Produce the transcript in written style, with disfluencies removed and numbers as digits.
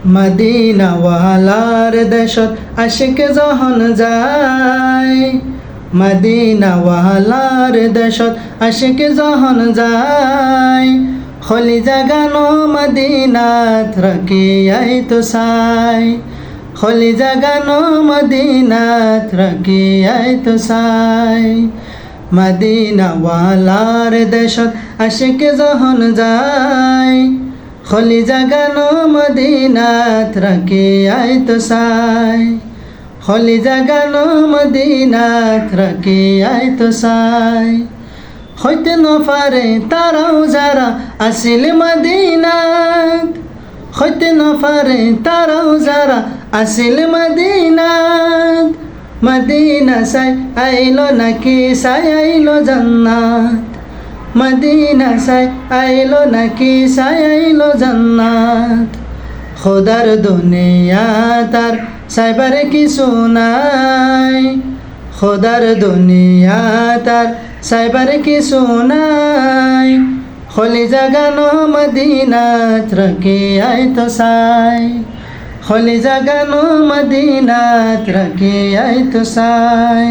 মদিনাওয়ালার দেশত আশিক যখন যায়, মদিনাওয়ালার দেশত আশিক যখন যায়, খলি জাগানো মদিনাত রাখিয়াই তো সাই, খলি জাগানো মদিনাত রাখিয়াই তো সাই। মদিনাওয়ালার দেশত আশিক যখন যায়, খলি জাগানো মদিনাত রাখিয়াই তো সাই, খলি জাগানো মদিনাত রাখিয়াই তো সাই। হইতে নপারে তারাও যারা আসিল মদিনাত, হইতে নপারে তারাও যারা আসিল মদিনাত, মদিনা সাই আইলো নাকি সাই আইলো জান্নাত, মদিনা সাই আইলো নাকি সাই আইলো জান্নাত। খোদার দুনিয়া তার সাইবার কিছু নাই, খোদার দুনিয়া তার সাইবার কিছু নাই, খলি জাগানো মদিনাত রাখিয়াই তো সাই, খলি জাগানো মদিনাত রাখিয়াই তো সাই।